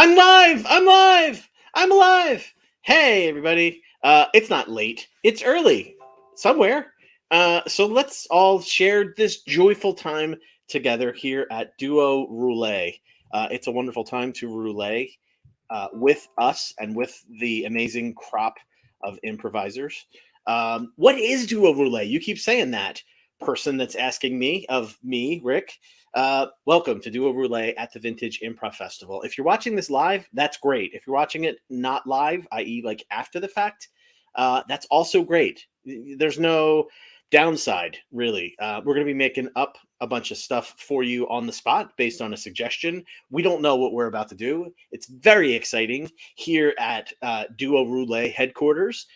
I'm live! I'm live! I'm alive! Hey, everybody. It's not late. It's early. Somewhere. So let's all share this joyful time together here at Duo Roulette. It's a wonderful time to roulette with us and with the amazing crop of improvisers. What is Duo Roulette? You keep saying that. Person that's asking me, of me, Rick. Welcome to Duo Roulette at the Vintage Improv Festival. If you're watching this live, that's great. If you're watching it not live, i.e., like after the fact, that's also great. There's no downside, really. We're going to be making up a bunch of stuff for you on the spot based on a suggestion. We don't know what we're about to do. It's very exciting here at Duo Roulette headquarters,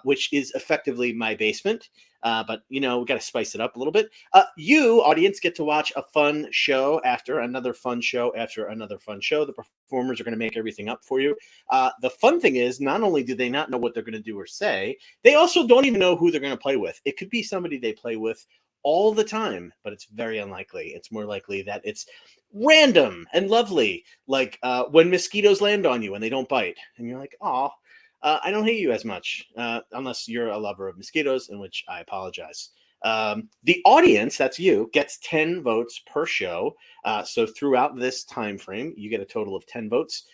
which is effectively my basement. But, we got to spice it up a little bit. You, audience, get to watch a fun show after another fun show after another fun show. The performers are going to make everything up for you. The fun thing is, not only do they not know what they're going to do or say, they also don't even know who they're going to play with. It could be somebody they play with all the time, but it's very unlikely. It's more likely that it's random and lovely, like when mosquitoes land on you and they don't bite. And you're like, oh, I don't hate you as much, unless you're a lover of mosquitoes, in which I apologize. The audience, that's you, gets 10 votes per show. So throughout this time frame, you get a total of 10 votes.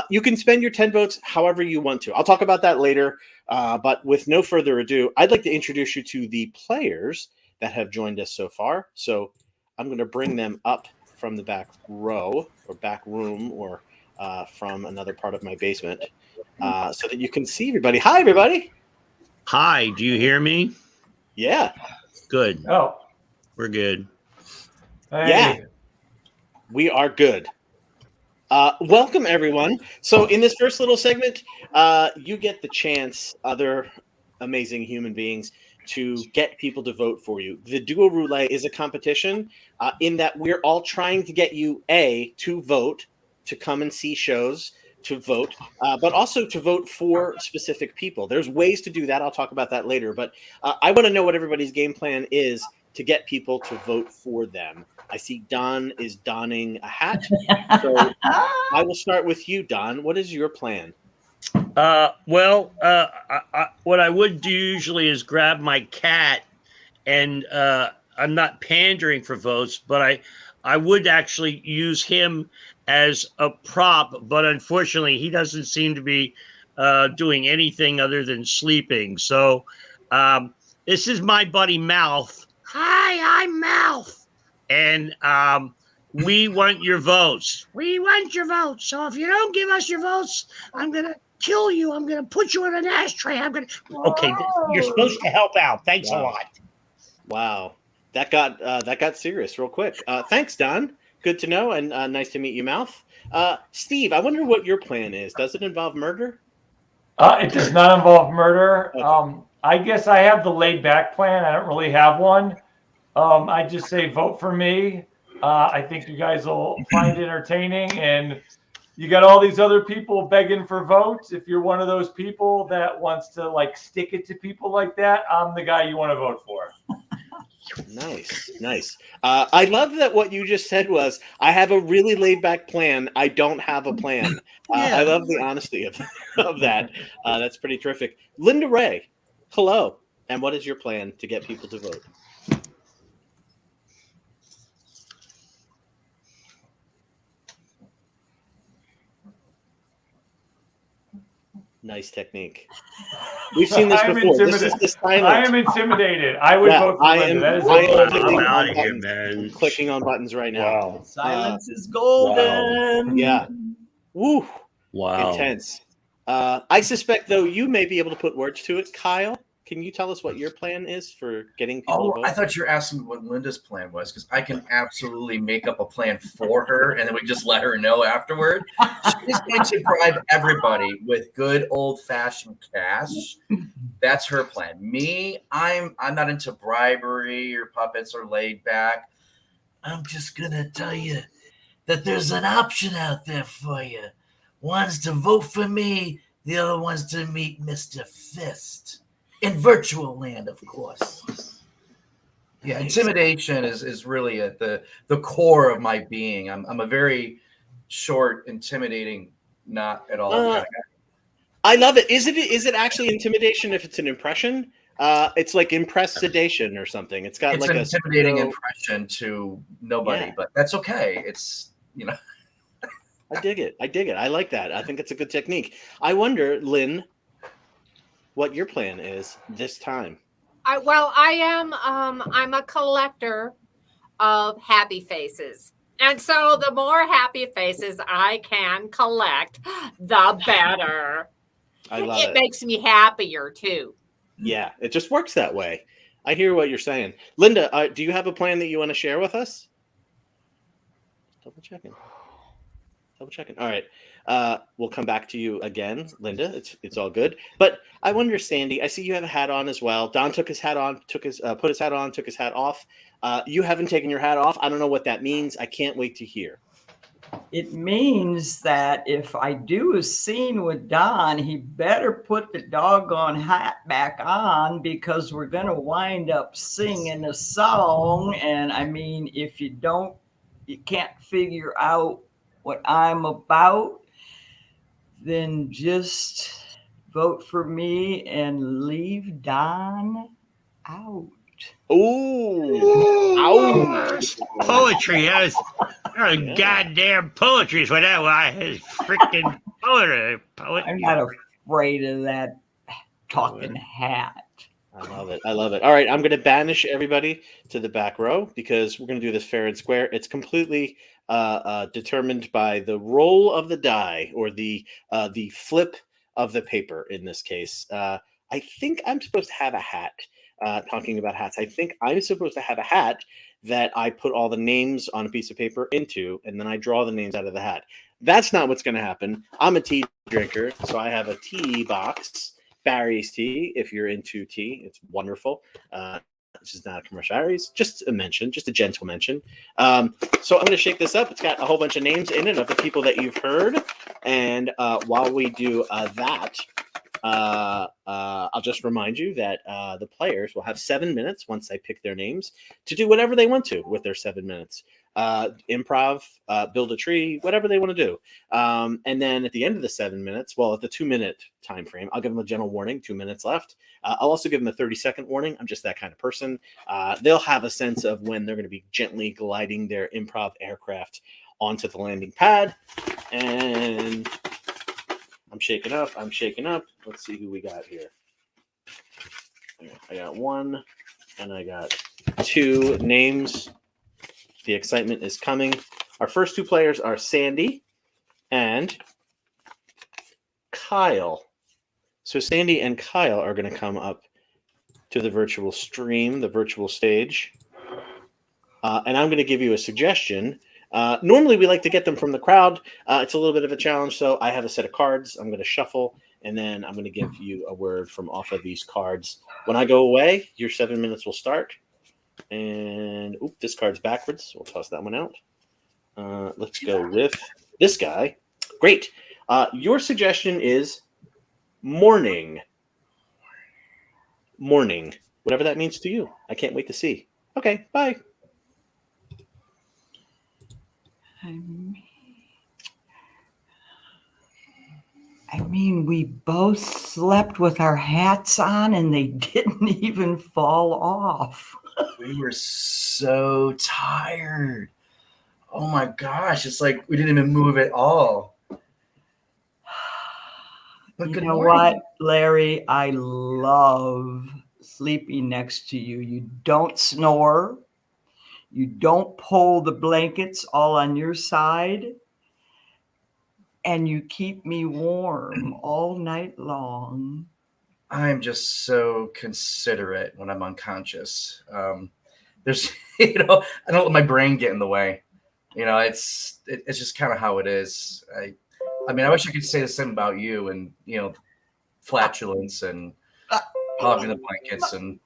You can spend your 10 votes however you want to. I'll talk about that later. But with no further ado, I'd like to introduce you to the players that have joined us so far. So I'm going to bring them up from the back row or back room or from another part of my basement. So that you can see everybody. Hi, everybody. Hi, do you hear me? Yeah. Good. Oh. We're good. Hey. Yeah. We are good. Welcome, everyone. So in this first little segment, you get the chance, other amazing human beings, to get people to vote for you. The Duo Roulette is a competition in that we're all trying to get you, to vote, to come and see shows, to vote, but also to vote for specific people. There's ways to do that. I'll talk about that later. But I want to know what everybody's game plan is to get people to vote for them. I see Don is donning a hat. So I will start with you, Don. What is your plan? What I would do usually is grab my cat, and I'm not pandering for votes, but I would actually use him as a prop, but unfortunately he doesn't seem to be doing anything other than sleeping. So this is my buddy Mouth. Hi, I'm Mouth. And we want your votes. We want your votes. So if you don't give us your votes, I'm going to kill you. I'm going to put you in an ashtray. Okay, you're supposed to help out. Thanks a lot. Wow. That got serious real quick. Thanks, Don. Good to know, and nice to meet you, Mouth. Steve, I wonder what your plan is. Does it involve murder? It does not involve murder. Okay. I guess I have the laid back plan. I don't really have one. I just say vote for me. I think you guys will find it entertaining, and you got all these other people begging for votes. If you're one of those people that wants to stick it to people like that, I'm the guy you want to vote for. Nice. I love that what you just said was, I have a really laid back plan. I don't have a plan. Yeah. I love the honesty of that. That's pretty terrific. Linda Ray, hello. And what is your plan to get people to vote? Nice technique. We've seen this before. This is the silence. I am intimidated. I would vote for Linda. I'm out of here, man. I'm clicking on buttons right now. Wow. Silence is golden. Wow. Yeah. Woo. Wow. Intense. I suspect, though, you may be able to put words to it. Kyle, can you tell us what your plan is for getting people to vote? I thought you were asking what Linda's plan was, because I can absolutely make up a plan for her, and then we just let her know afterward. She's going to bribe everybody with good old-fashioned cash. That's her plan. Me, I'm not into bribery or puppets or laid back. I'm just gonna tell you that there's an option out there for you. One's to vote for me, the other one's to meet Mr. Fist. In virtual land, of course. Yeah, intimidation is really at the core of my being. I'm a very short, intimidating not at all. Uh, I love it. Is it actually intimidation if it's an impression? It's like impress sedation or something. It's got It's like an a intimidating pseudo- impression to nobody, Yeah. but that's okay. It's I dig it. I like that. I think it's a good technique. I wonder, Lynn, what your plan is this time. I'm a collector of happy faces. And so the more happy faces I can collect, the better. I love It it. makes me happier too. Yeah, it just works that way. I hear what you're saying. Linda, do you have a plan that you want to share with us? Double checking. All right. We'll come back to you again, Linda. It's all good. But I wonder, Sandy, I see you have a hat on as well. Don took his hat on, put his hat on, took his hat off. You haven't taken your hat off. I don't know what that means. I can't wait to hear. It means that if I do a scene with Don, he better put the doggone hat back on, because we're going to wind up singing a song. And I mean, if you can't figure out what I'm about, then just vote for me and leave Don out. Ooh. Ow. Poetry. That was goddamn poetry. Is what that was. It's freaking poetry. I'm not afraid of that talking hat. I love it. All right, I'm going to banish everybody to the back row because we're going to do this fair and square. It's completely determined by the roll of the die, or the flip of the paper in this case. I think I'm supposed to have a hat. Talking about hats, I think I'm supposed to have a hat that I put all the names on a piece of paper into, and then I draw the names out of the hat. That's not what's going to happen. I'm a tea drinker, so I have a tea box. Barry's tea. If you're into tea, it's wonderful. This is not a commercial. Barry's, just a mention, just a gentle mention. So I'm going to shake this up. It's got a whole bunch of names in it of the people that you've heard. And while we do that, I'll just remind you that the players will have 7 minutes once I pick their names to do whatever they want to with their 7 minutes. Improv, build a tree, whatever they want to do. And then at the end of the 7 minutes, well, at the 2 minute time frame, I'll give them a general warning, 2 minutes left. I'll also give them a 30-second warning. I'm just that kind of person. They'll have a sense of when they're going to be gently gliding their improv aircraft onto the landing pad. And I'm shaking up. Let's see who we got here. I got 1 and I got 2 names. The excitement is coming. Our first 2 players are Sandy and Kyle. So Sandy and Kyle are going to come up to the virtual stream, the virtual stage. And I'm going to give you a suggestion. Normally, we like to get them from the crowd. It's a little bit of a challenge, so I have a set of cards. I'm going to shuffle, and then I'm going to give you a word from off of these cards. When I go away, your 7 minutes will start. And this card's backwards. We'll toss that one out. Let's go with this guy. Great. Your suggestion is morning. Morning. Whatever that means to you. I can't wait to see. Okay, bye. I mean, we both slept with our hats on and they didn't even fall off. we were so tired. Oh my gosh, it's like we didn't even move at all. But You good know morning. what, Larry? I love sleeping next to you. You don't snore. You don't pull the blankets all on your side. And you keep me warm all night long. I'm just so considerate when I'm unconscious. There's, I don't let my brain get in the way. It's just kind of how it is. I mean, I wish I could say the same about you, and flatulence and hogging the blankets, and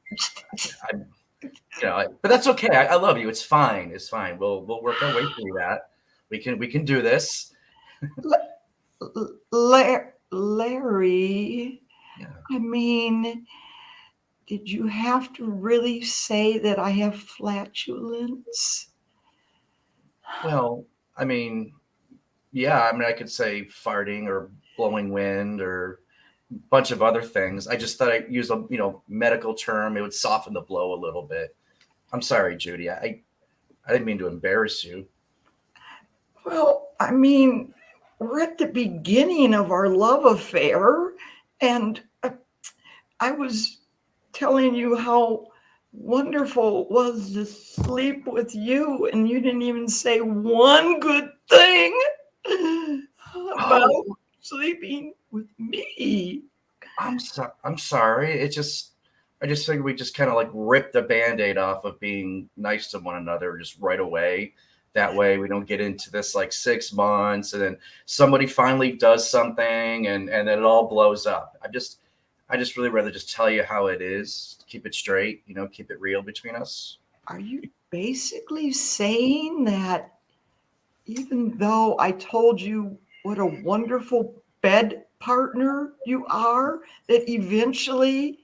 but that's okay. I love you. It's fine. It's fine. We'll work our way through that. We can do this. Larry, Yeah. I mean, did you have to really say that I have flatulence? Well, I mean, Yeah, I mean, I could say farting or blowing wind or a bunch of other things. I just thought I'd use a medical term. It would soften the blow a little bit. I'm sorry, Judy. I didn't mean to embarrass you. Well, I mean, we're at the beginning of our love affair, and I was telling you how wonderful it was to sleep with you, and you didn't even say one good thing about sleeping with me. I'm sorry. I just figured we just kind of like rip the Band-Aid off of being nice to one another just right away. That way we don't get into this like 6 months and then somebody finally does something and then it all blows up. I just really rather just tell you how it is, keep it straight, keep it real between us. Are you basically saying that even though I told you what a wonderful bed partner you are, that eventually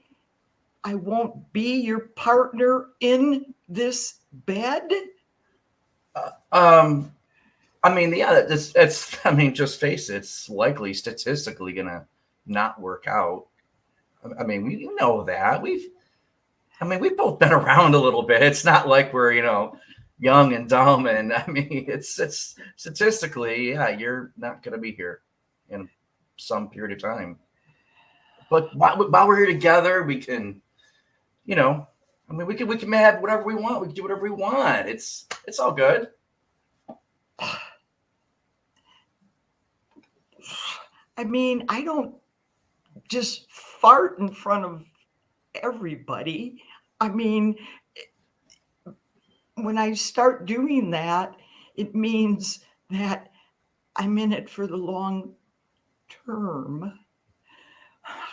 I won't be your partner in this bed? I mean, yeah, I mean, just face it, it's likely statistically gonna not work out. I mean, we know that. We've both been around a little bit. It's not like we're, young and dumb. And I mean, it's statistically, yeah, you're not gonna be here in some period of time. But while we're here together, we can, I mean, we can have whatever we want. We can do whatever we want. It's all good. I mean, I don't just fart in front of everybody. I mean, when I start doing that, it means that I'm in it for the long term.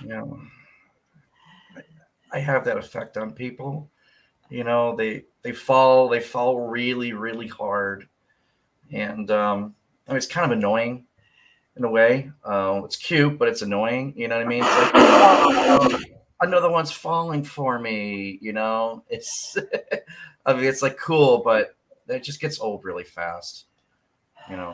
Yeah. I have that effect on people. They fall really, really hard. And I mean, it's kind of annoying in a way. It's cute, but it's annoying. You know what I mean? It's like, oh, another one's falling for me. It's, I mean, it's like cool, but it just gets old really fast. Yeah.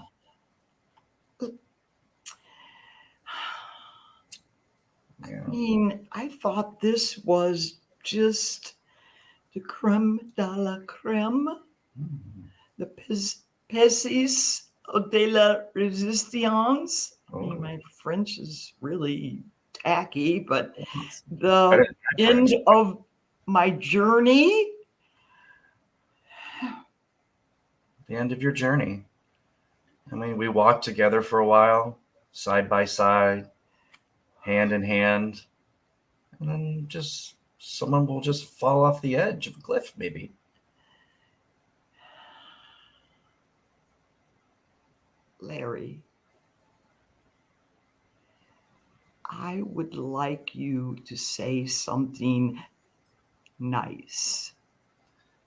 I mean, I thought this was just the creme de la creme, the pièce de la résistance. I mean, my French is really tacky, but the end of my journey. The end of your journey. I mean, we walked together for a while, side by side, hand in hand, and then just someone will just fall off the edge of a cliff, maybe. Larry, I would like you to say something nice.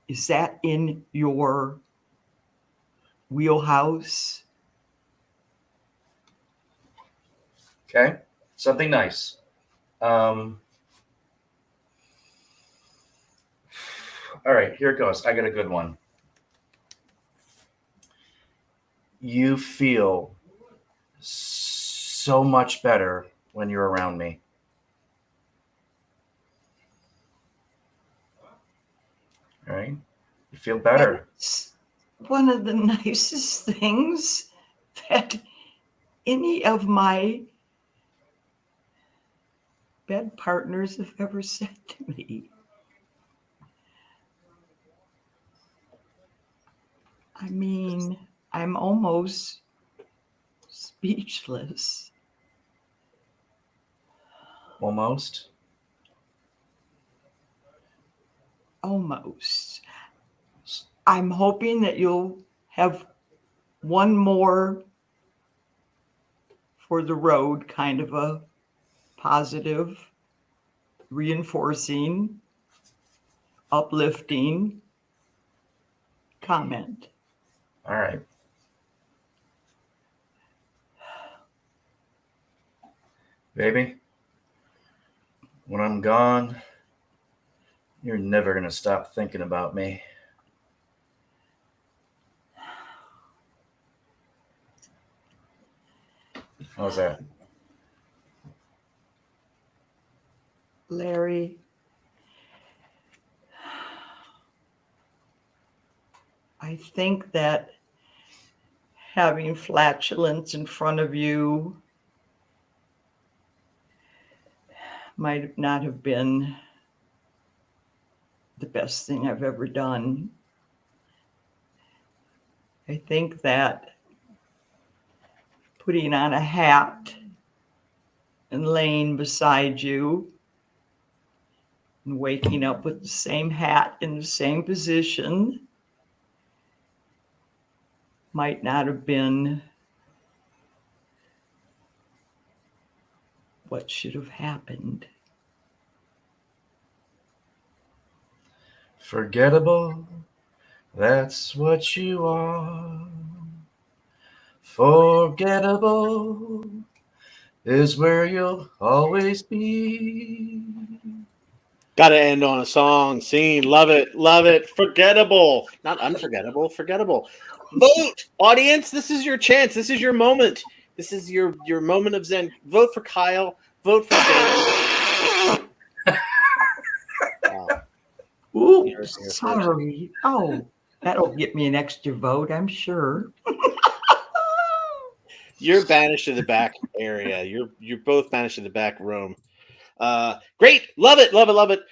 Is that in your wheelhouse? Okay, something nice. All right, here it goes. I got a good one. You feel so much better when you're around me. All right? You feel better. That's one of the nicest things that any of my bed partners have ever said to me. I mean, I'm almost speechless. Almost. I'm hoping that you'll have one more for the road, kind of a positive, reinforcing, uplifting comment. All right. Baby, when I'm gone, you're never going to stop thinking about me. What was that? Larry, I think that having flatulence in front of you might not have been the best thing I've ever done. I think that putting on a hat and laying beside you and waking up with the same hat in the same position might not have been what should have happened. Forgettable, that's what you are. Forgettable is where you'll always be. Gotta end on a song, scene. Love it. Love it. Forgettable. Not unforgettable, forgettable. Vote, audience. This is your chance. This is your moment. This is your moment of zen. Vote for Kyle. Vote for Jen. Wow. Ooh, You're sorry. Oh, that'll get me an extra vote, I'm sure. You're banished to the back area. You're both banished to the back room. Great, love it, love it, love it.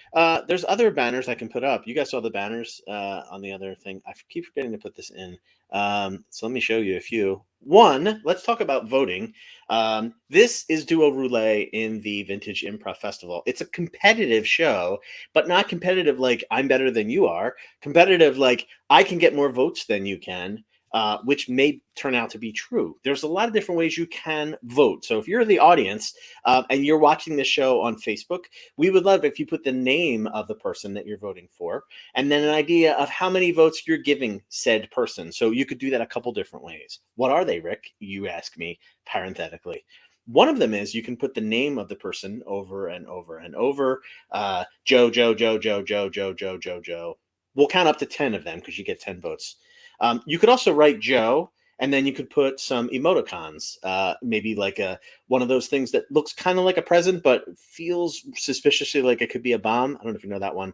There's other banners I can put up. You guys saw the banners on the other thing. I keep forgetting to put this in. So let me show you a few. One, let's talk about voting. This is Duo Roulette in the Vintage Improv Festival. It's a competitive show, but not competitive like I'm better than you are. Competitive like I can get more votes than you can. Which may turn out to be true. There's a lot of different ways you can vote. So if you're the audience and you're watching this show on Facebook, we would love if you put the name of the person that you're voting for and then an idea of how many votes you're giving said person. So you could do that a couple different ways. What are they, Rick? You ask me parenthetically. One of them is you can put the name of the person over and over and over. Joe, Joe, Joe, Joe, Joe, Joe, Joe, Joe, Joe. We'll count up to 10 of them because you get 10 votes. You could also write Joe, and then you could put some emoticons, maybe like one of those things that looks kind of like a present, but feels suspiciously like it could be a bomb. I don't know if you know that one.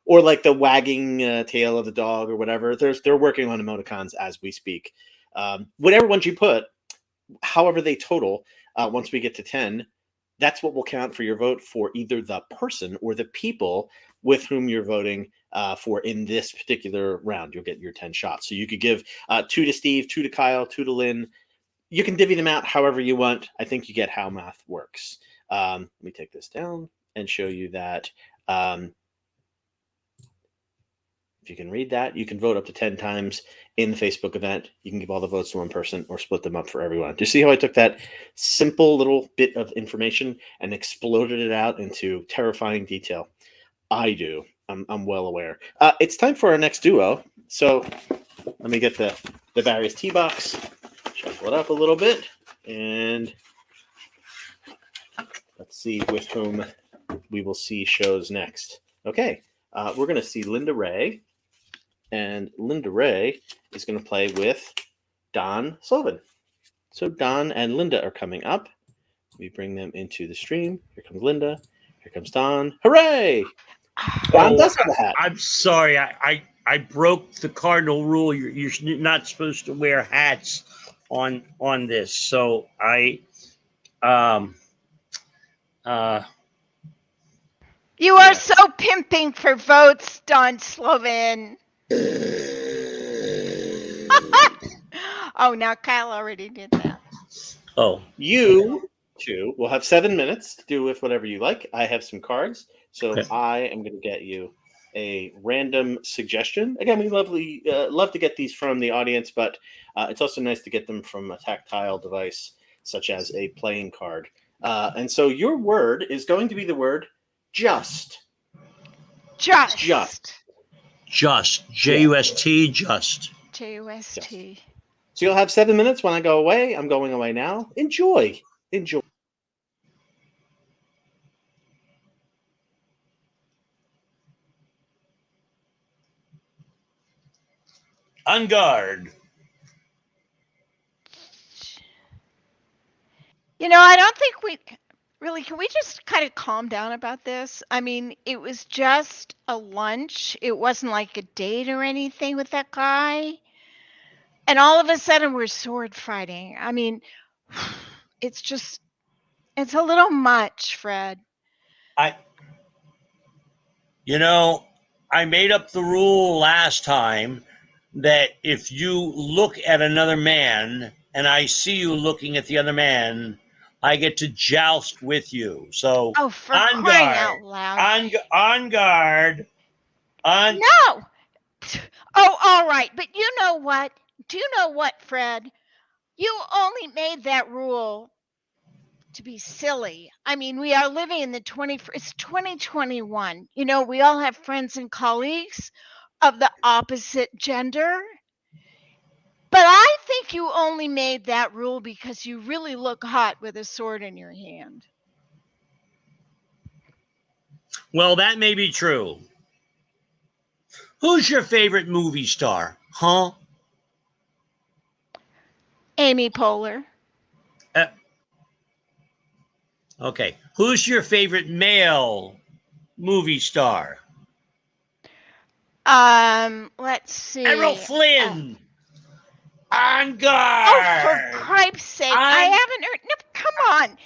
Or like the wagging tail of the dog or whatever. They're working on emoticons as we speak. Whatever ones you put, however they total, once we get to 10, that's what will count for your vote for either the person or the people with whom you're voting for in this particular round. You'll get your 10 shots. So you could give 2 to Steve, 2 to Kyle, 2 to Lynn. You can divvy them out however you want. I think you get how math works. Let me take this down and show you that. If you can read that, you can vote up to 10 times in the Facebook event. You can give all the votes to one person or split them up for everyone. Do you see how I took that simple little bit of information and exploded it out into terrifying detail? I do. I'm well aware. It's time for our next duo. So let me get the various tee box, shuffle it up a little bit, and let's see with whom we will see shows next. Okay, we're going to see Linda Ray. And Linda Ray is going to play with Don Sullivan. So Don and Linda are coming up. We bring them into the stream. Here comes Linda. Here comes Don. Hooray! Don does have a hat. I'm sorry. I broke the cardinal rule. You're not supposed to wear hats on this. So You are so pimping for votes, Don Slovan. Oh, now Kyle already did that. Oh, You two will have 7 minutes to do with whatever you like. I have some cards, so okay. I am going to get you a random suggestion. Again, we love to get these from the audience, but it's also nice to get them from a tactile device, such as a playing card. And so your word is going to be the word just. Just. Just. J-U-S-T, just. J-U-S-T. So you'll have 7 minutes when I go away. I'm going away now. Enjoy. On guard. I don't think we really can we just kind of calm down about this? I mean, it was just a lunch. It wasn't like a date or anything with that guy. And all of a sudden we're sword fighting. I mean, it's a little much, Fred. I made up the rule last time that if you look at another man and I see you looking at the other man, I get to joust with you. So Oh, for on crying guard, out loud. on guard, on. No. Oh, all right. But you know what? Do you know what, Fred? You only made that rule to be silly. I mean, we are living in the it's 2021. We all have friends and colleagues of the opposite gender. But I think you only made that rule because you really look hot with a sword in your hand. Well, that may be true. Who's your favorite movie star? Huh? Amy Poehler. Okay. Who's your favorite male movie star? Let's see. Errol Flynn. On Oh, guard. for Christ's sake! I haven't heard. No, come on.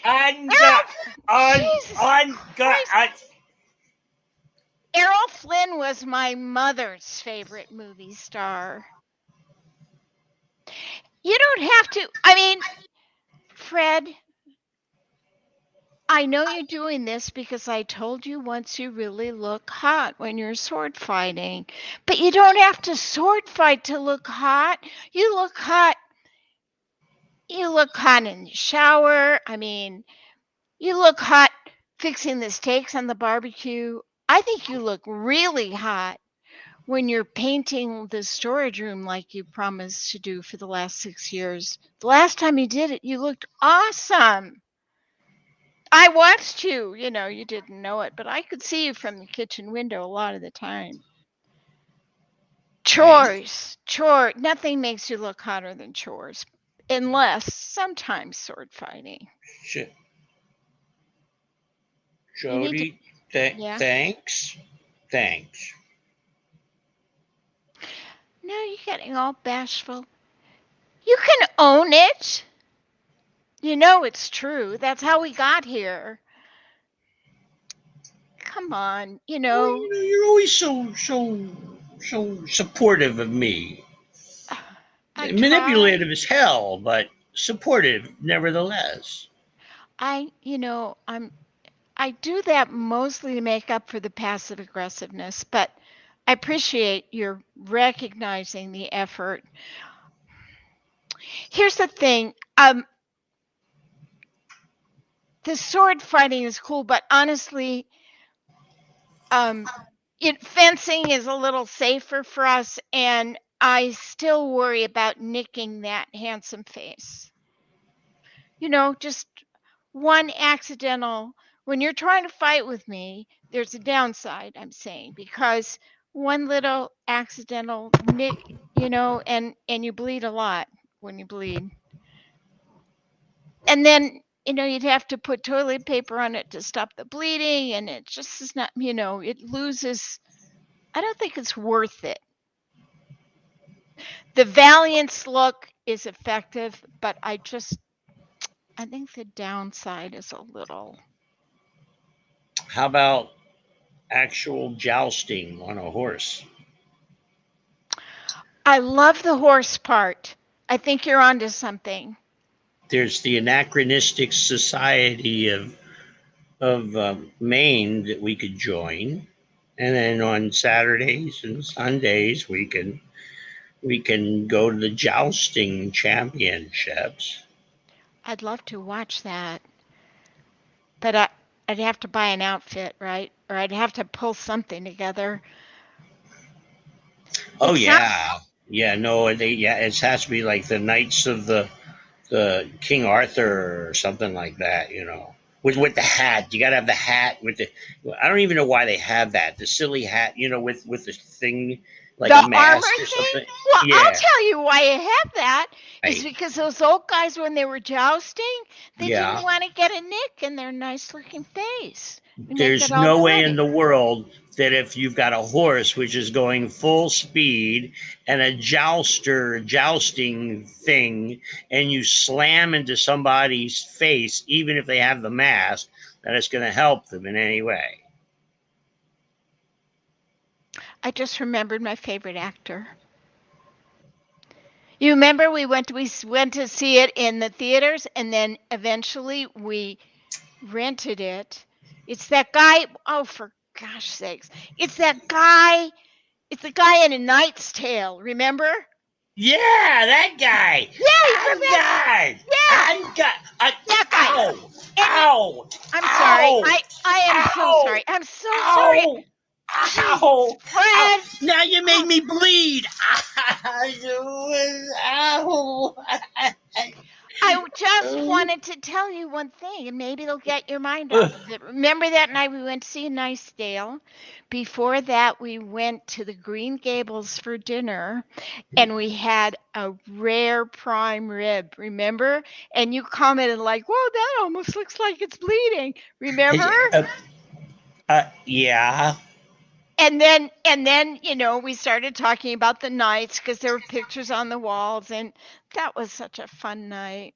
On guard. Errol Flynn was my mother's favorite movie star. You don't have to. I mean, Fred, I know you're doing this because I told you once you really look hot when you're sword fighting. But you don't have to sword fight to look hot. You look hot. You look hot in the shower. I mean, you look hot fixing the steaks on the barbecue. I think you look really hot when you're painting the storage room like you promised to do for the last 6 years. The last time you did it, you looked awesome. I watched you. You didn't know it, but I could see you from the kitchen window a lot of the time. Chores. Nothing makes you look hotter than chores, unless sometimes sword fighting. Shit. Jody, thanks. No, you're getting all bashful. You can own it. You know it's true. That's how we got here. Come on, Well, you're always so supportive of me. Manipulative as hell, but supportive nevertheless. I do that mostly to make up for the passive aggressiveness, but I appreciate your recognizing the effort. Here's the thing. The sword fighting is cool, but honestly, fencing is a little safer for us, and I still worry about nicking that handsome face. Just one accidental. When you're trying to fight with me, there's a downside, I'm saying, because one little accidental nick, and you bleed a lot when you bleed. And then, you'd have to put toilet paper on it to stop the bleeding, and it just is not, it loses. I don't think it's worth it. The Valiance look is effective, but I think the downside is a little. How about actual jousting on a horse? I love the horse part. I think you're onto something. There's the anachronistic society of Maine that we could join, and then on Saturdays and Sundays we can go to the jousting championships. I'd love to watch that, but I'd have to buy an outfit, right? Or I'd have to pull something together. Oh yeah. It has to be like the Knights of the King Arthur or something like that, with the hat. You gotta have the hat with the. I don't even know why they have that. The silly hat, with the thing like the a mask armor or thing? something? Well, Yeah. I'll tell you why I have that. Is Right. because those old guys, when they were jousting, they Yeah. didn't want to get a nick in their nice looking face. They make There's it all no way bloody. in the world that if you've got a horse which is going full speed and a jousting thing, and you slam into somebody's face, even if they have the mask, that it's going to help them in any way. I just remembered my favorite actor. You remember we went to see it in the theaters, and then eventually we rented it. It's that guy. Oh, for gosh sakes! It's that guy. It's the guy in A Knight's Tale. Remember? Yeah, that guy. Yeah, I'm remember? God. Yeah, I'm God. that guy. Ow. And Ow. I'm sorry. Ow. I am so Ow. sorry. I'm so sorry. Ow. Jesus, Ow. Fred. Now you made me bleed. Ow. I just wanted to tell you one thing, and maybe it'll get your mind off of it. Remember that night we went to see A Nice Dale? Before that, we went to the Green Gables for dinner, and we had a rare prime rib, remember? And you commented like, whoa, that almost looks like it's bleeding, remember? Yeah. And then, we started talking about the nights because there were pictures on the walls, and that was such a fun night.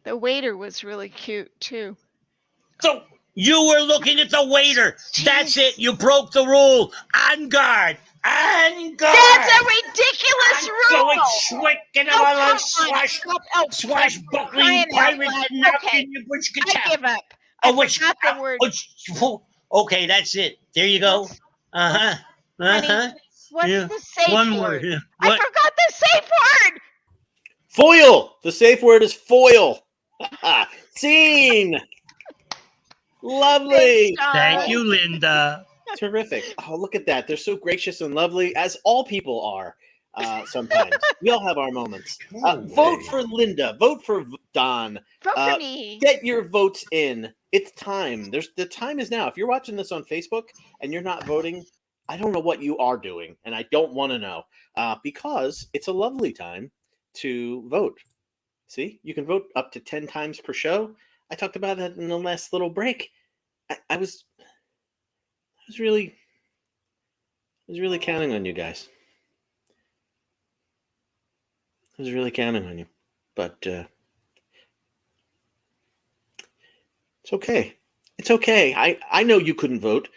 The waiter was really cute too. So you were looking at the waiter. Jeez. That's it. You broke the rule. On guard. On guard. That's a ridiculous rule. Going swicking Oh, on a come on. swashbuckling pirate knocking your bush I give up. Oh, I forgot the word. Okay, that's it. There you go. Uh-huh. Uh-huh. What's Yeah. the safe One word? word. I What? forgot the safe word. Foil. The safe word is foil. Scene. Lovely. Thank you, Linda. Terrific. Oh, look at that. They're so gracious and lovely, as all people are sometimes. We all have our moments. Vote for Linda. Vote for Don. Vote for me. Get your votes in. It's time. The time is now. If you're watching this on Facebook and you're not voting, I don't know what you are doing, and I don't want to know because it's a lovely time to vote. See, you can vote up to 10 times per show. I talked about that in the last little break. I was really counting on you guys. I was really counting on you, but it's okay. It's okay. I know you couldn't vote.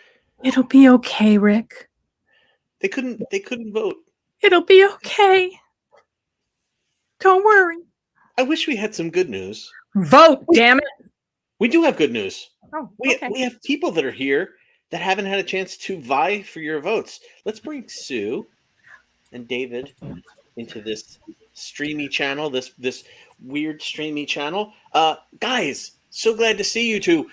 It'll be okay, Rick. They couldn't vote. It'll be okay. Don't worry. I wish we had some good news. Vote, damn it. We do have good news. Oh, We okay. have people that are here that haven't had a chance to vie for your votes. Let's bring Sue and David into this streamy channel, this weird streamy channel. Guys, so glad to see you two.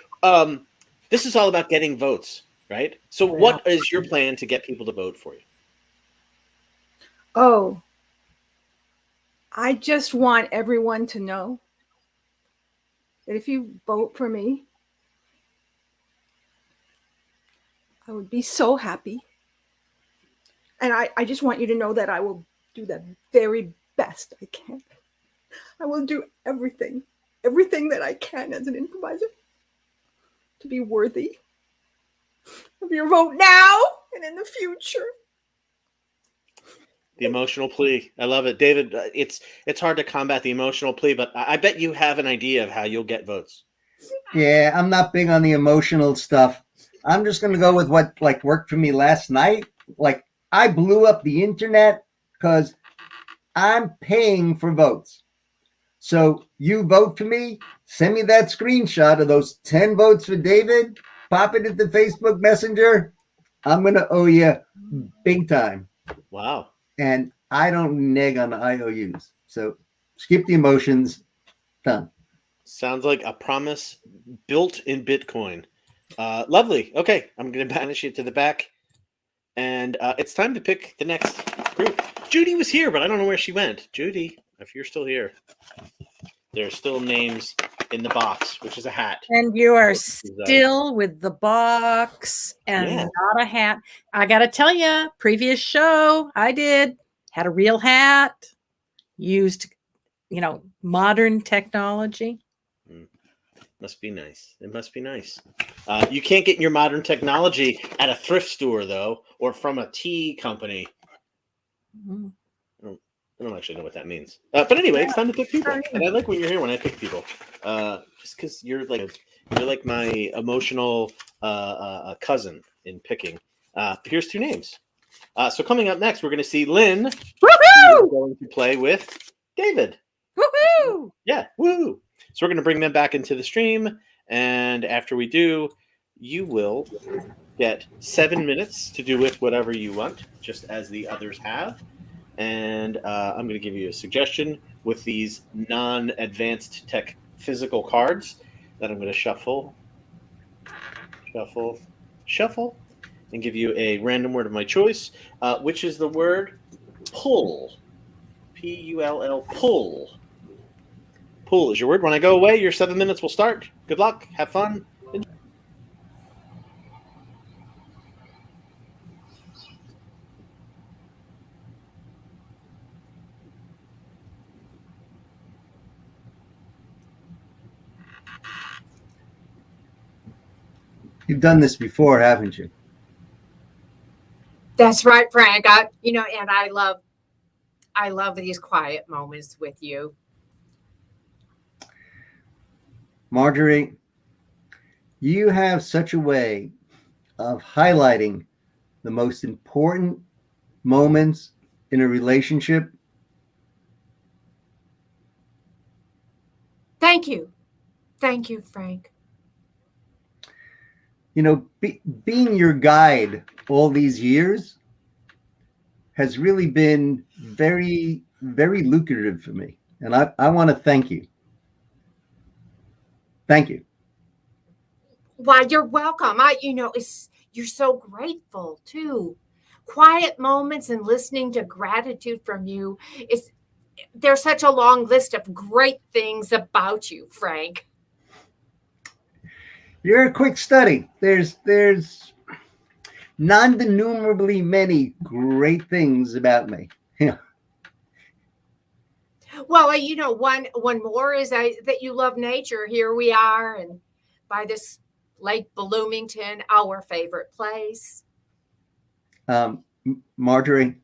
This is all about getting votes, right? So what is your plan to get people to vote for you? Oh, I just want everyone to know that if you vote for me, I would be so happy. And I just want you to know that I will do the very best I can. I will do everything that I can as an improviser to be worthy of your vote now and in the future. The emotional plea. I love it. David, it's hard to combat the emotional plea, but I bet you have an idea of how you'll get votes. Yeah, I'm not big on the emotional stuff. I'm just going to go with what worked for me last night. I blew up the internet because I'm paying for votes. So you vote for me, send me that screenshot of those 10 votes for David, pop it at the Facebook Messenger. I'm going to owe you big time. Wow. And I don't neg on the IOUs. So skip the emotions. Done. Sounds like a promise built in Bitcoin. Lovely. Okay, I'm going to banish you to the back. And it's time to pick the next group. Judy was here, but I don't know where she went. Judy, if you're still here, there are still names in the box, which is a hat. And you are Which is, still with the box and Yeah. not a hat. I got to tell you, previous show I did had a real hat, used, modern technology. Must be nice. It must be nice. You can't get your modern technology at a thrift store, though, or from a tea company. Mm. I don't actually know what that means. But anyway, it's time to pick people. And I like when you're here when I pick people. Just because you're like my emotional cousin in picking. Here's 2 names. So coming up next, we're going to see Lynn. Woohoo! Who's going to play with David. Woohoo! Yeah, woo! So we're going to bring them back into the stream, and after we do, you will get 7 minutes to do with whatever you want, just as the others have. And I'm going to give you a suggestion with these non-advanced tech physical cards that I'm going to shuffle, and give you a random word of my choice, which is the word pull. P-U-L-L, pull. Pull is your word. When I go away, your 7 minutes will start. Good luck. Have fun. Enjoy. You've done this before, haven't you? That's right, Frank. And I love these quiet moments with you. Marjorie, you have such a way of highlighting the most important moments in a relationship. Thank you. Thank you, Frank. Being your guide all these years has really been very, very lucrative for me. And I want to thank you. Thank you. Why, you're welcome. You're so grateful too. Quiet moments and listening to gratitude from you there's such a long list of great things about you, Frank. You're a quick study. There's non-denumerably many great things about me. Yeah. Well, one more is that you love nature. Here we are, and by this Lake Bloomington, our favorite place. Marjorie,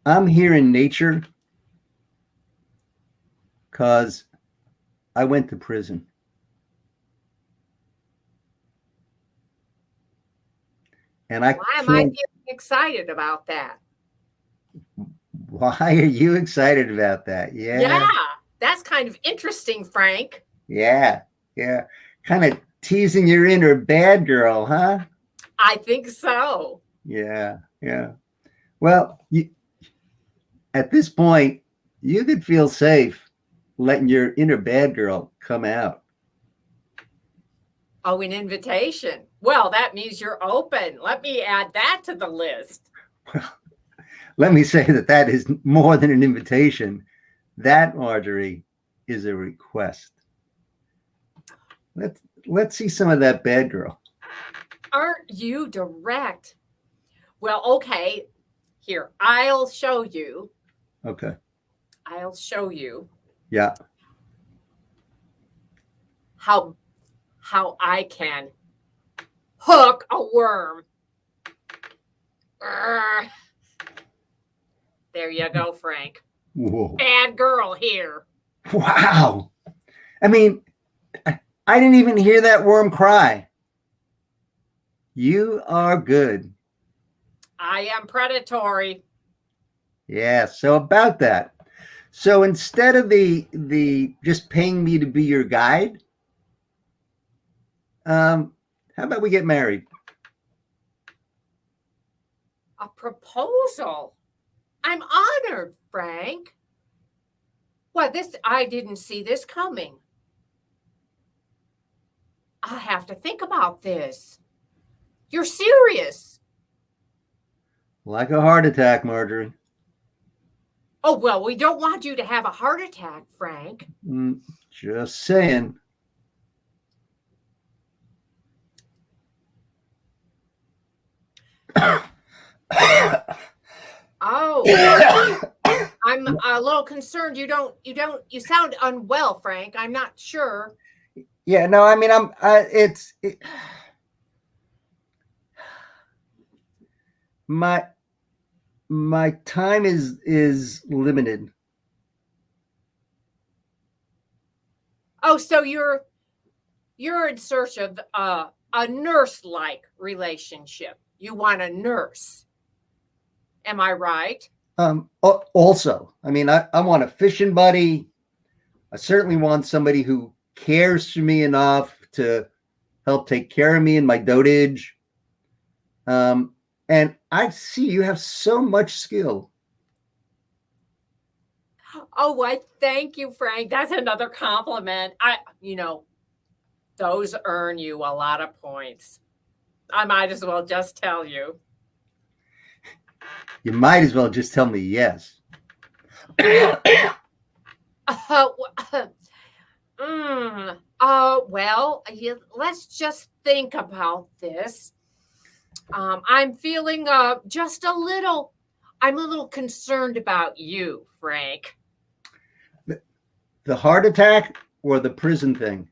I'm here in nature because I went to prison. And Why am I feeling excited about that? Why are you excited about that? Yeah, that's kind of interesting, Frank. Yeah. Kind of teasing your inner bad girl, huh? I think so. Yeah. Well, at this point, you could feel safe letting your inner bad girl come out. Oh, an invitation. Well, that means you're open. Let me add that to the list. Well, let me say that is more than an invitation. That, Marjorie, is a request. Let's see some of that bad girl. Aren't you direct? Well, okay. Here, I'll show you. Okay. I'll show you. Yeah. How I can hook a worm. There you go, Frank. Whoa. Bad girl here. Wow. I mean, I didn't even hear that worm cry. You are good. I am predatory. Yeah, so about that. So instead of the just paying me to be your guide, how about we get married? A proposal. I'm honored, Frank. Well, I didn't see this coming. I have to think about this. You're serious. Like a heart attack, Marjorie. Oh, well, we don't want you to have a heart attack, Frank. Just saying. Oh, I'm a little concerned. You sound unwell, Frank. I'm not sure. Yeah, no, I mean, my time is limited. Oh, so you're in search of a nurse-like relationship. You want a nurse. Am I right? Also, I mean, I want a fishing buddy. I certainly want somebody who cares for me enough to help take care of me in my dotage. And I see you have so much skill. Oh, I thank you, Frank. That's another compliment. Those earn you a lot of points. I might as well just tell you. You might as well just tell me yes. Well, let's just think about this. I'm feeling I'm a little concerned about you, Frank. The heart attack or the prison thing?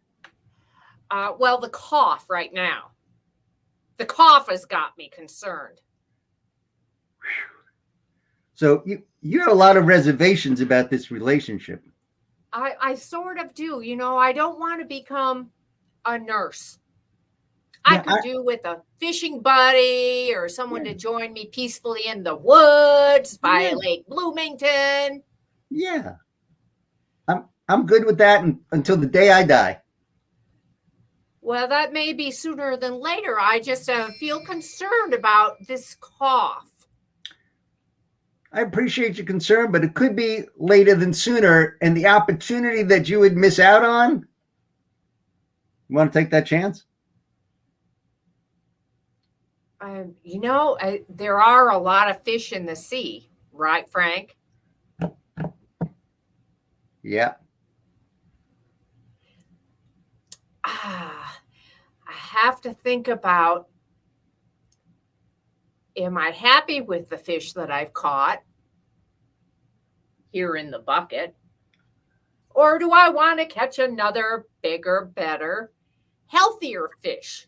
Well, the cough right now. The cough has got me concerned. So you have a lot of reservations about this relationship. I sort of do. I don't want to become a nurse. Yeah, I could do with a fishing buddy or someone to join me peacefully in the woods by Lake Bloomington. Yeah. I'm good with that until the day I die. Well, that may be sooner than later. I just feel concerned about this cough. I appreciate your concern, but it could be later than sooner. And the opportunity that you would miss out on, you want to take that chance? There are a lot of fish in the sea, right, Frank? Yeah. I have to think about, am I happy with the fish that I've caught here in the bucket? Or do I want to catch another bigger, better, healthier fish?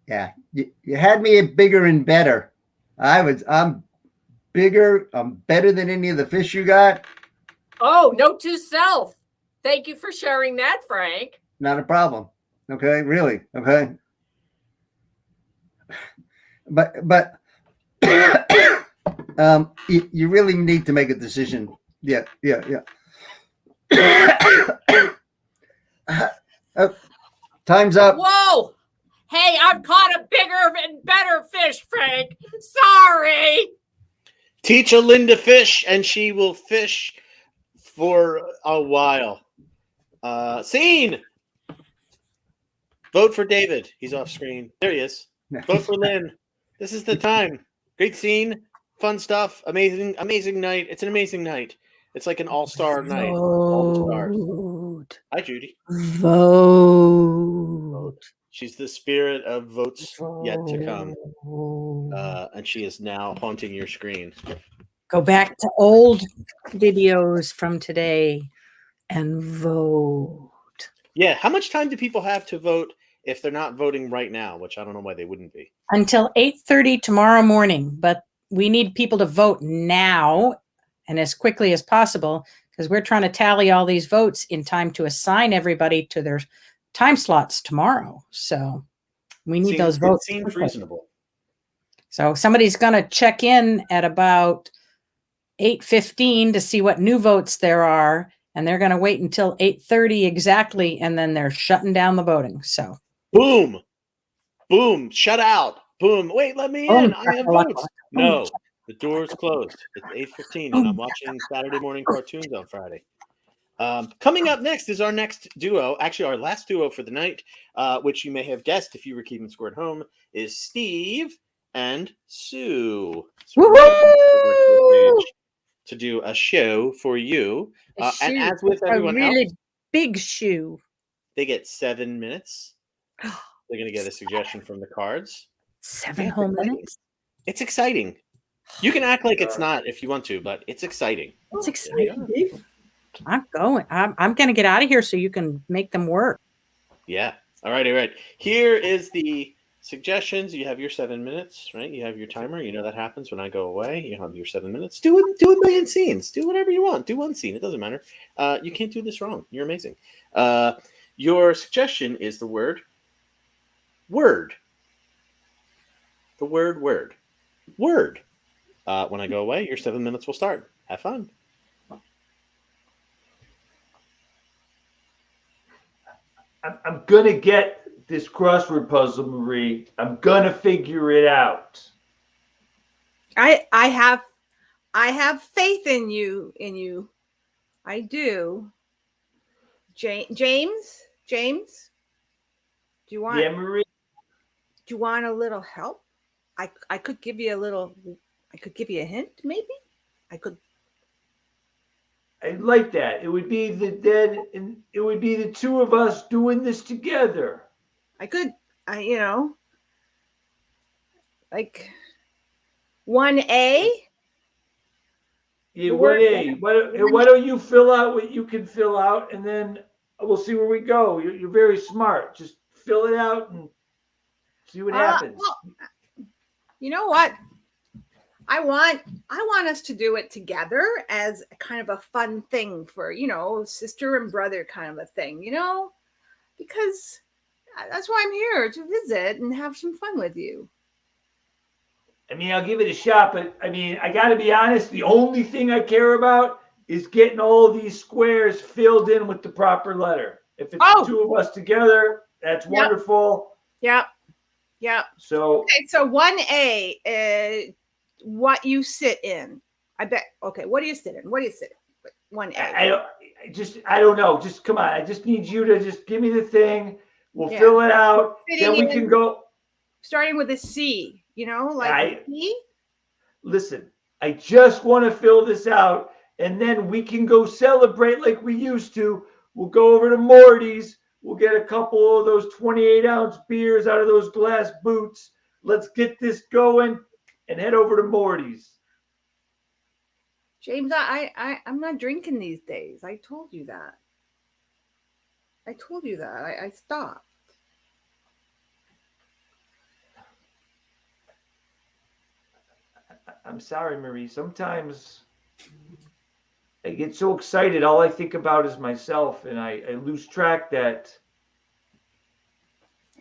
Yeah. You had me at bigger and better. I'm bigger. I'm better than any of the fish you got. Oh, note to self. Thank you for sharing that, Frank. Not a problem. Okay. Really. Okay. But you really need to make a decision. Yeah. Time's up. Whoa! Hey, I've caught a bigger and better fish, Frank. Sorry. Teach a Linda fish, and she will fish for a while. Scene. Vote for David. He's off screen. There he is. Vote for Lynn. This is the time. Great scene. Fun stuff. Amazing night. It's an amazing night. It's like an all-star night. All the stars. Hi, Judy. Vote. She's the spirit of votes yet to come. And she is now haunting your screen. Go back to old videos from today and vote. Yeah. How much time do people have to vote if they're not voting right now? Which I don't know why they wouldn't be. Until 8:30 tomorrow morning. But we need people to vote now and as quickly as possible because we're trying to tally all these votes in time to assign everybody to their time slots tomorrow. So we need those votes. It seems reasonable. So somebody's going to check in at about 8:15 to see what new votes there are. And they're going to wait until 8:30 exactly. And then they're shutting down the voting. So boom, shut out. Boom. Wait, let me in. I have votes. No, the door's closed. It's 8:15 and I'm watching Saturday morning cartoons on Friday. Coming up next is our next duo, actually our last duo for the night, which you may have guessed if you were keeping score at home, is Steve and Sue. So to do a show for you. A shoe. And as with A everyone really else, big shoe. they get 7 minutes. They're going to get a suggestion from the cards. Seven Yeah, it's whole exciting. minutes. It's exciting. You can act like it's not if you want to, but it's exciting. It's exciting. I'm going. I'm going to get out of here so you can make them work. Yeah. All right. Here is the suggestions. You have your 7 minutes, right? You have your timer. You know that happens when I go away. You have your 7 minutes. Do a million scenes. Do whatever you want. Do one scene. It doesn't matter. You can't do this wrong. You're amazing. Your suggestion is the word word. The word word. Word. When I go away, your 7 minutes will start. Have fun. I'm gonna get this crossword puzzle, Marie. I'm gonna figure it out. I have faith in you. I do. James, do you want? Yeah, Marie. Do you want a little help? I could give you a little. I could give you a hint, maybe. I could. I like that. It would be the two of us doing this together. Like 1A. Yeah, 1A. Why don't you fill out what you can fill out, and then we'll see where we go. You're very smart. Just fill it out and see what happens. Well, you know what? I want us to do it together as kind of a fun thing for, sister and brother kind of a thing, because that's why I'm here, to visit and have some fun with you. I mean, I'll give it a shot, but I mean, I got to be honest. The only thing I care about is getting all these squares filled in with the proper letter. If it's the two of us together, that's wonderful. Yep. So, okay, so 1A, what you sit in. I bet. Okay, what do you sit in? 1A. I don't know. Just come on. I just need you to just give me the thing. We'll fill it out. Then we can go. Starting with a C, a C. Listen, I just want to fill this out, and then we can go celebrate like we used to. We'll go over to Morty's. We'll get a couple of those 28-ounce beers out of those glass boots. Let's get this going and head over to Morty's. James, I'm not drinking these days. I told you that. I stopped. I'm sorry, Marie. Sometimes I get so excited. All I think about is myself, and I lose track that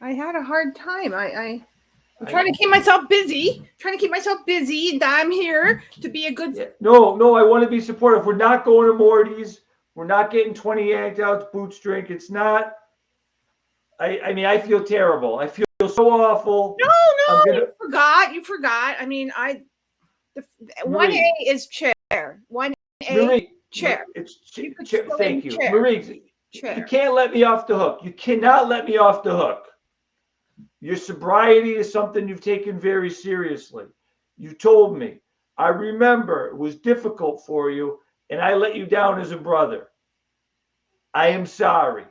I had a hard time. I'm trying to keep myself busy. And I'm here to be a good. Yeah. No, I want to be supportive. We're not going to Morty's. We're not getting 28-ounce boots drink. It's not. I mean, I feel terrible. I feel so awful. No, you forgot. I mean, 1A is chair. 1A Marie, chair. It's chair. Thank you, chair. Marie. Chair. You can't let me off the hook. You cannot let me off the hook. Your sobriety is something you've taken very seriously. You told me. I remember it was difficult for you, and I let you down as a brother. I am sorry.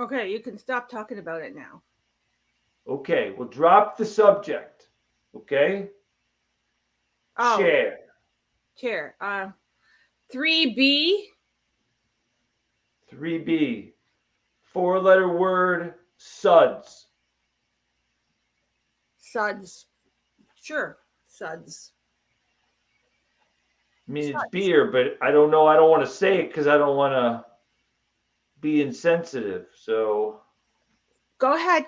Okay, you can stop talking about it now. Okay, we'll drop the subject. Okay? Oh, Chair. 3B. 3B. 4-letter word, suds. Suds. Sure, suds. I mean, it's beer, but I don't know. I don't want to say it because I don't want to be insensitive. So go ahead.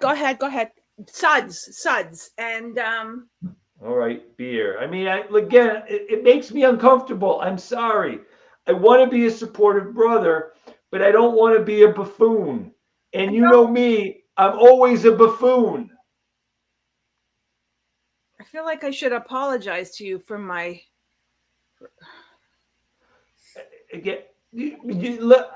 Suds. And all right, beer. I mean, again, it makes me uncomfortable. I'm sorry. I want to be a supportive brother, but I don't want to be a buffoon. And you know me, I'm always a buffoon. I feel like I should apologize to you for my. Again,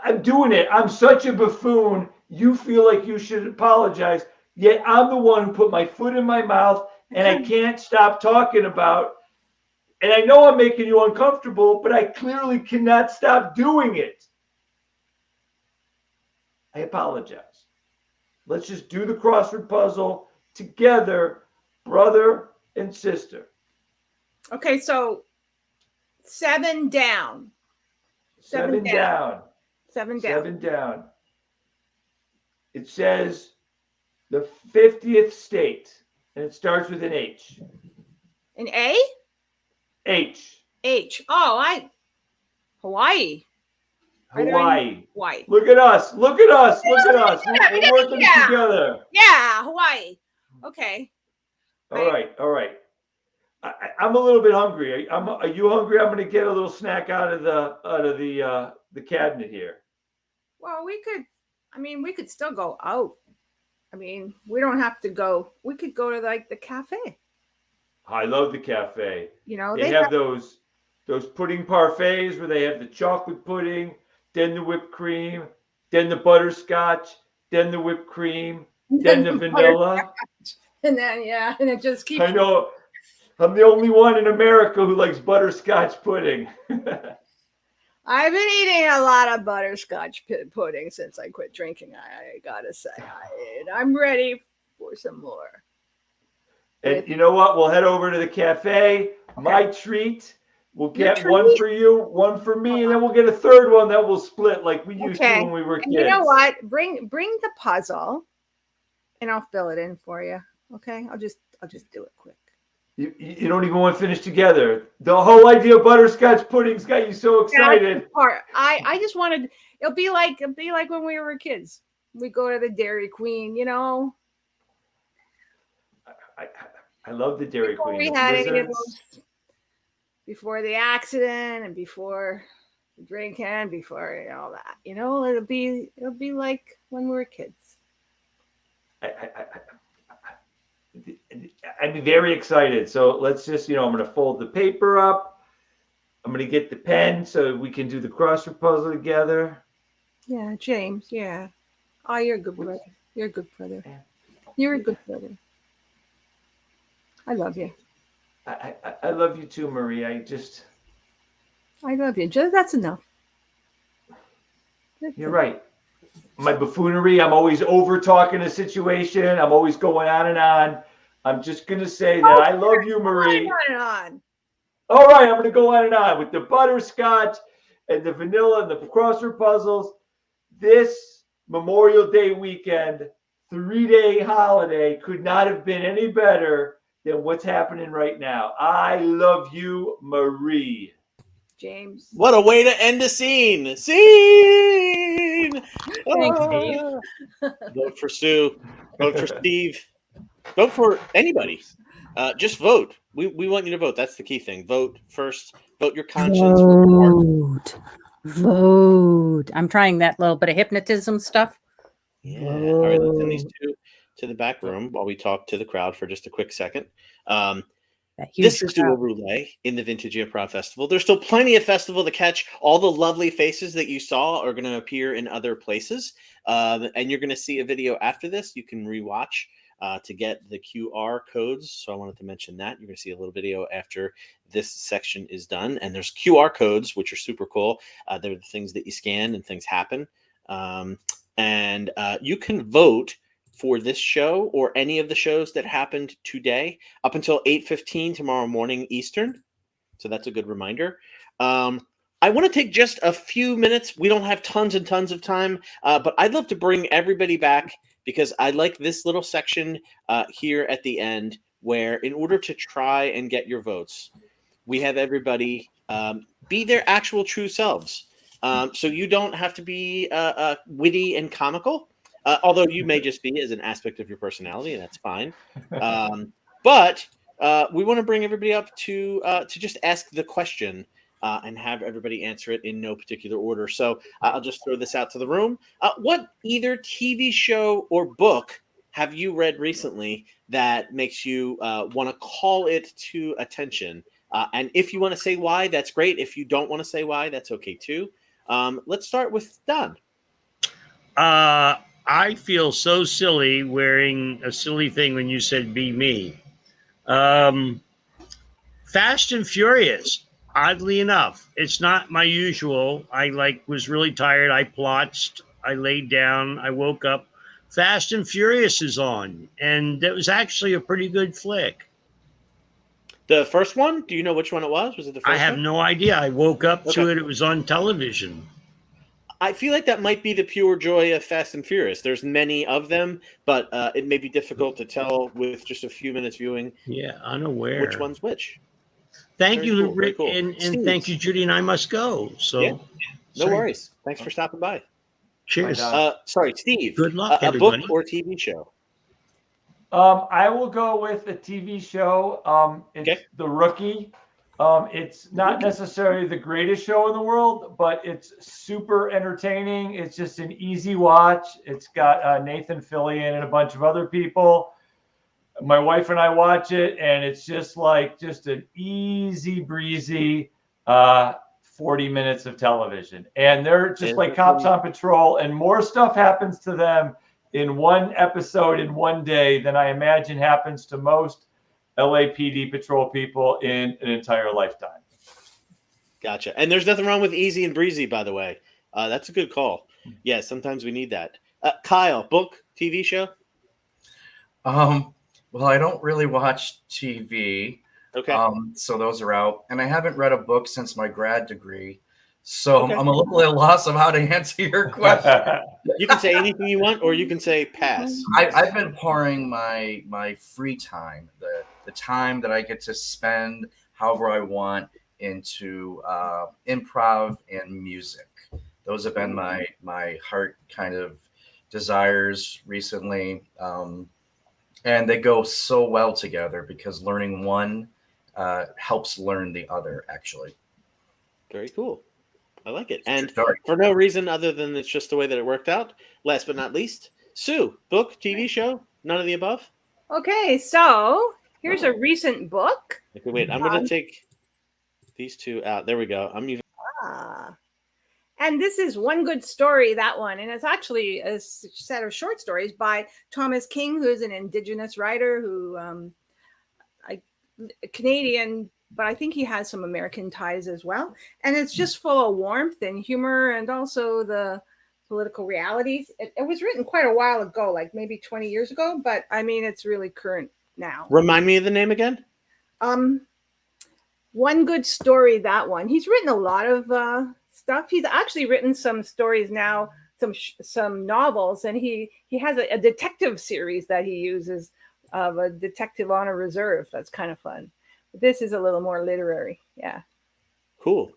I'm doing it. I'm such a buffoon. You feel like you should apologize. Yet I'm the one who put my foot in my mouth and I can't stop talking about, and I know I'm making you uncomfortable, but I clearly cannot stop doing it. I apologize. Let's just do the crossword puzzle together, brother and sister. Okay, so 7 down. 7 down. 7 down. 7 down. It says the 50th state, and it starts with an H. An A? H. H. Oh, Hawaii. Hawaii. Hawaii. Look at us. Look at us. Look at us. We're working Yeah. together. Yeah, Hawaii. Okay. All right. All right. I'm a little bit hungry. Are you hungry? I'm going to get a little snack out of the cabinet here. Well, we could still go out. We don't have to go. We could go to like the cafe. I love the cafe. They have those pudding parfaits where they have the chocolate pudding, then the whipped cream, then the butterscotch, then the whipped cream, then the vanilla. And then and it just keeps. I know. I'm the only one in America who likes butterscotch pudding. I've been eating a lot of butterscotch pudding since I quit drinking. I gotta say, I'm ready for some more. And you know what? We'll head over to the cafe. Okay. My treat. We'll get one for you, one for me, and then we'll get a third one that we'll split like we used to when we were kids. You know what? Bring the puzzle, and I'll fill it in for you. Okay? I'll just do it quick. You don't even want to finish together. The whole idea of butterscotch pudding's got you so excited. I just wanted. It'll be like when we were kids. We go to the Dairy Queen, I love the Dairy Queen. We had it before the accident and before the drinking, before all that. It'll be like when we were kids. I'm very excited. So let's just, I'm going to fold the paper up. I'm going to get the pen so we can do the crossword puzzle together. Yeah, James. Yeah. Oh, you're a good brother. You're a good brother. You're a good brother. I love you. I love you too, Marie. I love you. That's enough. You're right. My buffoonery, I'm always over talking a situation. I'm always going on and on. I'm just going to say that I love you, Marie. On and on. All right, I'm going to go on and on with the butterscotch and the vanilla and the crossword puzzles. This Memorial Day weekend, 3-day holiday could not have been any better than what's happening right now. I love you, Marie. James. What a way to end a scene. Scene. Thanks, Steve. Vote for Sue. Vote for Steve. Vote for anybody. Just vote. We want you to vote. That's the key thing. Vote first. Vote your conscience. Vote. I'm trying that little bit of hypnotism stuff. Yeah. All right. Let's send these two to the back room while we talk to the crowd for just a quick second. This is Duo Roulette in the Vintage Improv Festival. There's still plenty of festival to catch. All the lovely faces that you saw are going to appear in other places. And you're going to see a video after this. You can rewatch to get the QR codes. So I wanted to mention that. You're going to see a little video after this section is done. And there's QR codes, which are super cool. They're the things that you scan and things happen. And you can vote for this show or any of the shows that happened today up until 8:15 tomorrow morning Eastern. So that's a good reminder. I want to take just a few minutes. We don't have tons and tons of time, but I'd love to bring everybody back because I like this little section here at the end where in order to try and get your votes, we have everybody be their actual true selves. So you don't have to be witty and comical. Although you may just be as an aspect of your personality, and that's fine. But we want to bring everybody up to just ask the question and have everybody answer it in no particular order. So I'll just throw this out to the room. What either TV show or book have you read recently that makes you want to call it to attention? And if you want to say why, that's great. If you don't want to say why, that's okay too. Let's start with Don. I feel so silly wearing a silly thing when you said be me. Fast and Furious. Oddly enough, it's not my usual. I was really tired. I plotched. I laid down. I woke up. Fast and Furious is on, and it was actually a pretty good flick. The first one? Do you know which one it was? Was it the first I have one? no idea. I woke up to Okay. it. It was on television. I feel like that might be the pure joy of Fast and Furious. There's many of them, but it may be difficult to tell with just a few minutes viewing Yeah, unaware. which one's which. Thank Very you, cool, very Rick, cool. and Steve. thank you, Judy. And I must go. So, Yeah. No sorry. worries. Thanks for stopping by. Cheers. Bye, Don. Sorry, Steve. Good luck, a book everybody. or TV show? I will go with a TV show. It's Okay. The Rookie. It's not necessarily the greatest show in the world, but it's super entertaining. It's just an easy watch. It's got Nathan Fillion and a bunch of other people. My wife and I watch it, and it's just an easy breezy 40 minutes of television. And they're just like cops on patrol, and more stuff happens to them in one episode in one day than I imagine happens to most LAPD patrol people in an entire lifetime. Gotcha. And there's nothing wrong with easy and breezy, by the way. That's a good call. Yeah, sometimes we need that. Kyle, book, TV show? Well, I don't really watch TV. Okay. So those are out. And I haven't read a book since my grad degree. So Okay. I'm a little at a loss of how to answer your question. You can say anything you want, or you can say pass. I've been pouring my free time, the time that I get to spend however I want, into improv and music. Those have been my heart kind of desires recently. And they go so well together because learning one helps learn the other, actually. Very cool. I like it. And Sorry. for no reason other than it's just the way that it worked out, last but not least, Sue, book, TV show, none of the above? Okay, so here's a recent book. Okay, wait, I'm going to take these two out. There we go. I'm even. And this is One Good Story, that one. And it's actually a set of short stories by Thomas King, who's an Indigenous writer who, Canadian, but I think he has some American ties as well. And it's just full of warmth and humor and also the political realities. It was written quite a while ago, like maybe 20 years ago, but I mean, it's really current now. Remind me of the name again? One Good Story, that one. He's written a lot of stuff. He's actually written some stories now, some novels, and he has a detective series that he uses of a detective on a reserve. That's kind of fun. But this is a little more literary. Yeah. Cool.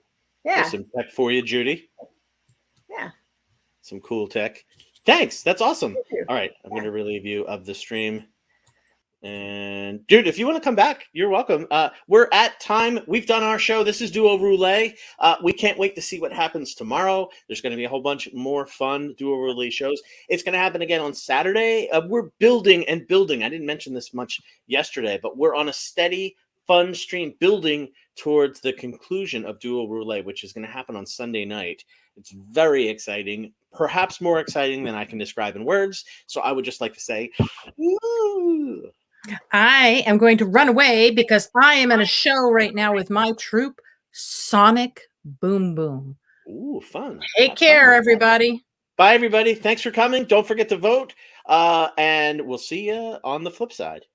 Yeah. There's some tech for you, Judy. Yeah. Some cool tech. Thanks. That's awesome. Thank you. All right. I'm going to relieve you of the stream. And dude, if you want to come back, you're welcome. We're at time. We've done our show. This is Duo Roulette. We can't wait to see what happens tomorrow. There's going to be a whole bunch more fun Duo Roulette shows. It's going to happen again on Saturday. We're building and building. I didn't mention this much yesterday, but we're on a steady, fun stream building towards the conclusion of Duo Roulette, which is going to happen on Sunday night. It's very exciting, perhaps more exciting than I can describe in words. So I would just like to say, woo! I am going to run away because I am in a show right now with my troupe, Sonic Boom Boom. Ooh, fun. Take care, everybody. Bye, everybody. Thanks for coming. Don't forget to vote. And we'll see you on the flip side.